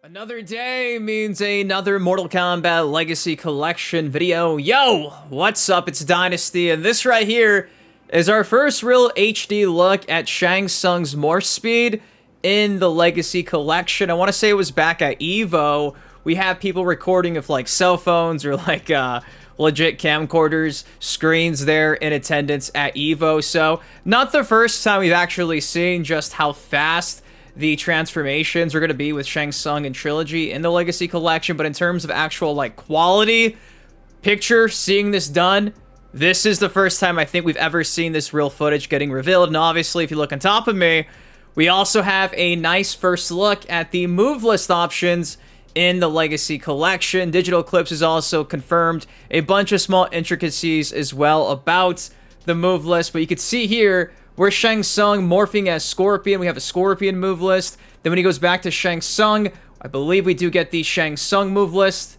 Another day means another Mortal Kombat Legacy Collection video. Yo, what's up? It's Dynasty, and this right here is our first real HD look at Tsung's morph speed in the Legacy Collection. I want to say it was back at EVO. We have people recording with like cell phones or like legit camcorders, screens there in attendance at EVO. So not the first time we've actually seen just how fast the transformations are going to be with Tsung and Trilogy in the Legacy Collection, but in terms of actual, like, quality, picture, seeing this done, this is the first time I think we've ever seen this real footage getting revealed, and obviously, if you look on top of me, we also have a nice first look at the move list options in the Legacy Collection. Digital Clips is also confirmed a bunch of small intricacies as well about the move list, but you can see here, we're Tsung morphing as Scorpion. We have a Scorpion move list. Then when he goes back to Tsung, I believe we do get the Tsung move list.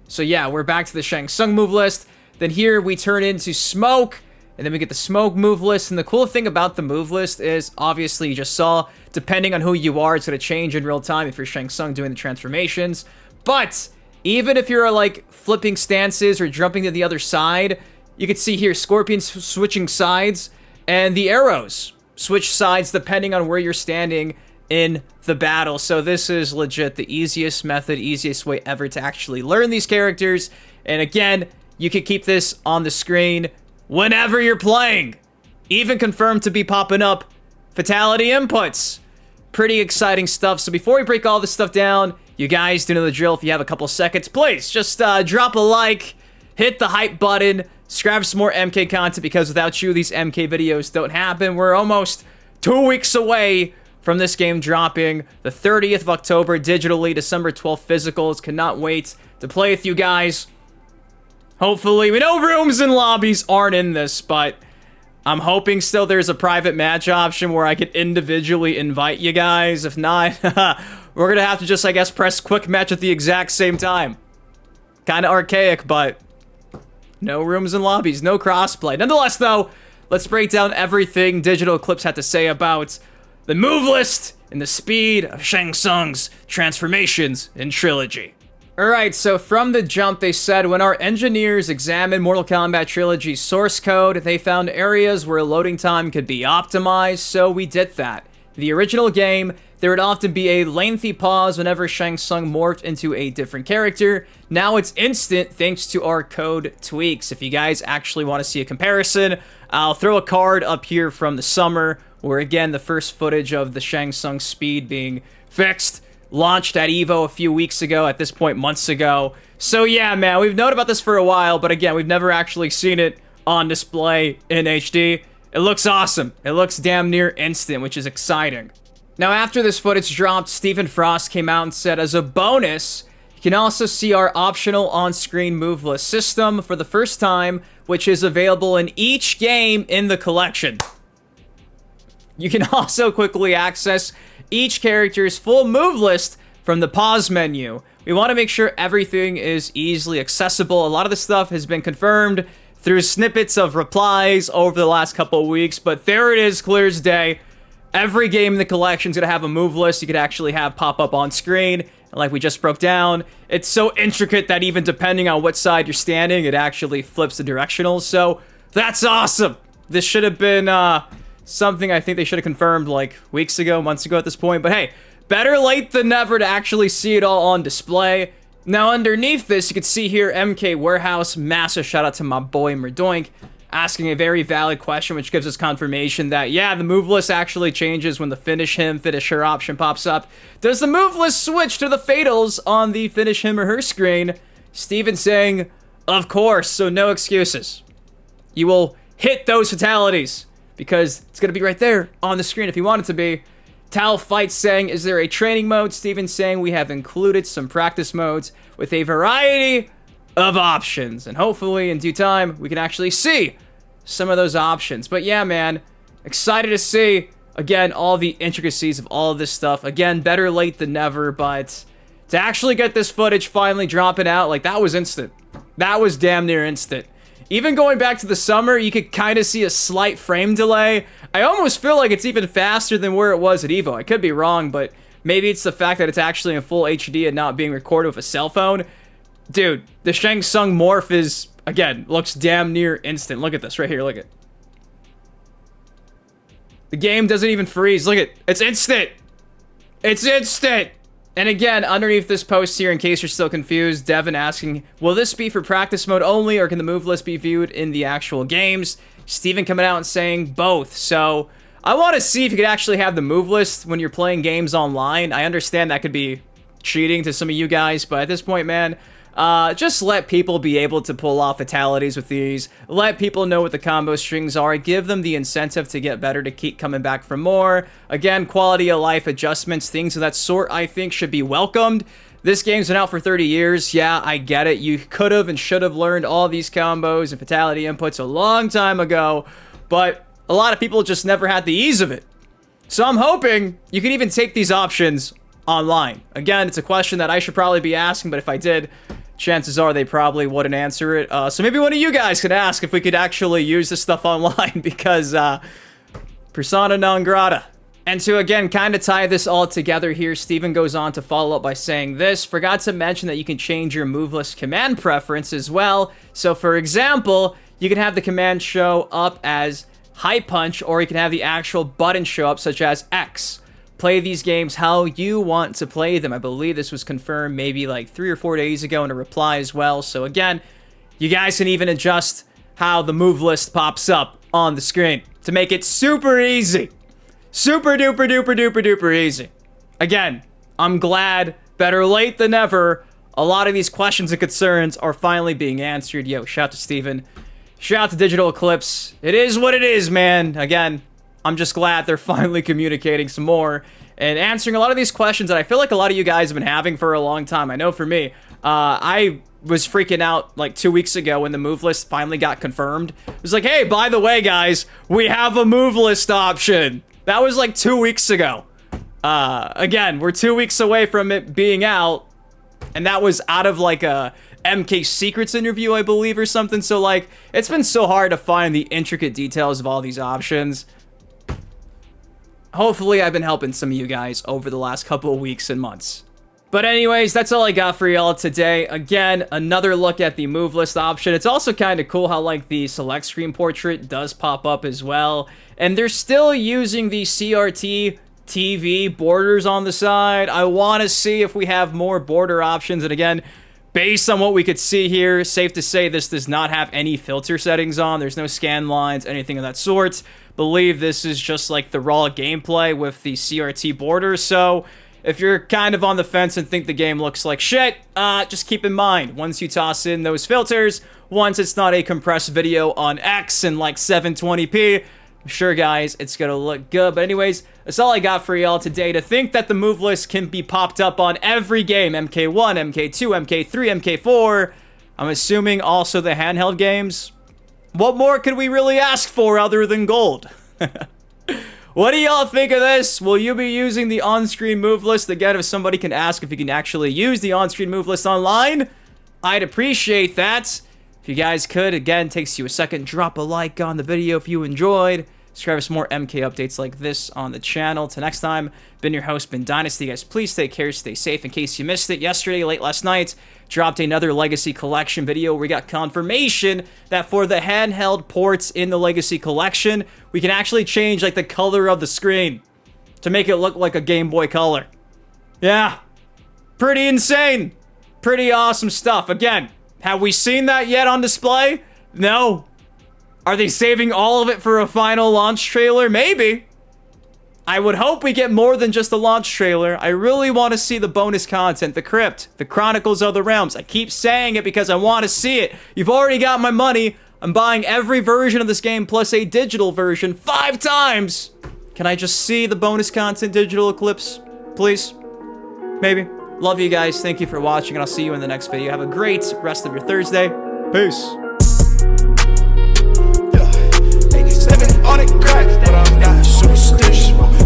So yeah, we're back to the Tsung move list. Then here we turn into Smoke, and then we get the Smoke move list. And the cool thing about the move list is, obviously, you just saw, depending on who you are, it's going to change in real time if you're Tsung doing the transformations. But even if you're like flipping stances or jumping to the other side, you can see here Scorpion switching sides. And the arrows switch sides depending on where you're standing in the battle. So this is legit the easiest method, easiest way ever to actually learn these characters. And again, you can keep this on the screen whenever you're playing. Even confirmed to be popping up fatality inputs. Pretty exciting stuff. So before we break all this stuff down, you guys do know the drill. If you have a couple seconds, please just drop a like, hit the hype button, grab some more MK content, because without you, these MK videos don't happen. We're almost 2 weeks away from this game dropping. The 30th of October digitally, December 12th physicals. Cannot wait to play with you guys. Hopefully, we know rooms and lobbies aren't in this, but I'm hoping still there's a private match option where I can individually invite you guys. If not, we're gonna have to just, I guess, press quick match at the exact same time. Kind of archaic, but no rooms and lobbies, no crossplay. Nonetheless, though, let's break down everything Digital Clips had to say about the move list and the speed of Tsung's transformations in Trilogy. Alright, so from the jump, they said when our engineers examined Mortal Kombat Trilogy's source code, they found areas where loading time could be optimized, so we did that. The original game, there would often be a lengthy pause whenever Tsung morphed into a different character. Now it's instant thanks to our code tweaks. If you guys actually want to see a comparison, I'll throw a card up here from the summer where, again, the first footage of the Tsung speed being fixed launched at EVO a few weeks ago, at this point months ago. So yeah, man, we've known about this for a while, but again, we've never actually seen it on display in HD. It looks awesome. It looks damn near instant, which is exciting. Now, after this footage dropped, Stephen Frost came out and said, as a bonus, you can also see our optional on-screen move list system for the first time, which is available in each game in the collection. You can also quickly access each character's full move list from the pause menu. We want to make sure everything is easily accessible. A lot of the stuff has been confirmed through snippets of replies over the last couple of weeks, but there it is, clear as day. Every game in the collection is going to have a move list you could actually have pop up on screen. And like we just broke down, it's so intricate that even depending on what side you're standing, it actually flips the directionals. So that's awesome. This should have been something I think they should have confirmed like weeks ago, months ago at this point. But hey, better late than never to actually see it all on display. Now underneath this, you can see here MK Warehouse. Massive shout out to my boy Merdoink, asking a very valid question, which gives us confirmation that, yeah, the move list actually changes when the finish him, finish her option pops up. Does the move list switch to the fatals on the finish him or her screen? Steven saying, of course, so no excuses. You will hit those fatalities because it's going to be right there on the screen if you want it to be. Tal Fights saying, is there a training mode? Steven saying, we have included some practice modes with a variety of options, and hopefully in due time we can actually see some of those options. But yeah, man, excited to see again all the intricacies of all of this stuff. Again, better late than never, but to actually get this footage finally dropping out, like, that was instant. That was damn near instant. Even going back to the summer, you could kind of see a slight frame delay. I almost feel like it's even faster than where it was at EVO. I could be wrong, but Maybe it's the fact that it's actually in full HD and not being recorded with a cell phone. Dude, the Shang Tsung morph is, again, looks damn near instant. Look at this right here. Look at it. The game doesn't even freeze. Look at it. It's instant. It's instant. And again, underneath this post here, in case you're still confused, Devin asking, will this be for practice mode only, or can the move list be viewed in the actual games? Steven coming out and saying both. So I want to see if you could actually have the move list when you're playing games online. I understand that could be cheating to some of you guys, but at this point, man, just let people be able to pull off fatalities with these. Let people know what the combo strings are. Give them the incentive to get better, to keep coming back for more. Again, quality of life adjustments, things of that sort, I think should be welcomed. This game's been out for 30 years. Yeah, I get it. You could have and should have learned all these combos and fatality inputs a long time ago, but a lot of people just never had the ease of it. So I'm hoping you can even take these options online. Again, it's a question that I should probably be asking, but if I did, chances are they probably wouldn't answer it. So maybe one of you guys could ask if we could actually use this stuff online, because persona non grata. And to, again, kind of tie this all together here, Steven goes on to follow up by saying this. Forgot to mention that you can change your move list command preference as well. So, for example, you can have the command show up as high punch, or you can have the actual button show up, such as X. Play these games how you want to play them. I believe this was confirmed maybe like 3 or 4 days ago in a reply as well. So again, you guys can even adjust how the move list pops up on the screen to make it super easy. Super duper duper duper duper easy. Again, I'm glad, better late than never, a lot of these questions and concerns are finally being answered. Yo, shout out to Steven. Shout out to Digital Eclipse. It is what it is, man. Again, I'm just glad they're finally communicating some more and answering a lot of these questions that I feel like a lot of you guys have been having for a long time. I know for me, I was freaking out like 2 weeks ago when the move list finally got confirmed. It was like, hey, by the way, guys, we have a move list option. That was like 2 weeks ago. Again, we're 2 weeks away from it being out, and that was out of like a MK Secrets interview, I believe, or something. So like, it's been so hard to find the intricate details of all these options. Hopefully, I've been helping some of you guys over the last couple of weeks and months. But anyways, that's all I got for y'all today. Again, another look at the move list option. It's also kind of cool how, like, the select screen portrait does pop up as well. And they're still using the CRT TV borders on the side. I want to see if we have more border options. And again, based on what we could see here, safe to say this does not have any filter settings on. There's no scan lines, anything of that sort. Believe this is just like the raw gameplay with the CRT border. So if you're kind of on the fence and think the game looks like shit, just keep in mind, once you toss in those filters, once it's not a compressed video on X and like 720p, I'm sure, guys, it's gonna look good. But anyways, that's all I got for y'all today. To think that the move list can be popped up on every game, MK1, MK2, MK3, MK4, I'm assuming also the handheld games. What more could we really ask for other than gold? What do y'all think of this? Will you be using the on-screen move list? Again, if somebody can ask if you can actually use the on-screen move list online, I'd appreciate that. If you guys could, again, takes you a second, drop a like on the video if you enjoyed. Subscribe for some more MK updates like this on the channel. Till next time, been your host, Been Dynasty. Guys, please take care, stay safe. In case you missed it, yesterday, late last night, dropped another Legacy Collection video where we got confirmation that for the handheld ports in the Legacy Collection, we can actually change like the color of the screen to make it look like a Game Boy Color. Yeah, pretty insane. Pretty awesome stuff. Again, have we seen that yet on display? No. Are they saving all of it for a final launch trailer? Maybe. I would hope we get more than just a launch trailer. I really want to see the bonus content, the Crypt, the Chronicles of the Realms. I keep saying it because I want to see it. You've already got my money. I'm buying every version of this game plus a digital version 5 times. Can I just see the bonus content, Digital Eclipse? Please? Maybe. Love you guys. Thank you for watching, and I'll see you in the next video. Have a great rest of your Thursday. Peace. On it crack, but I'm not superstitious.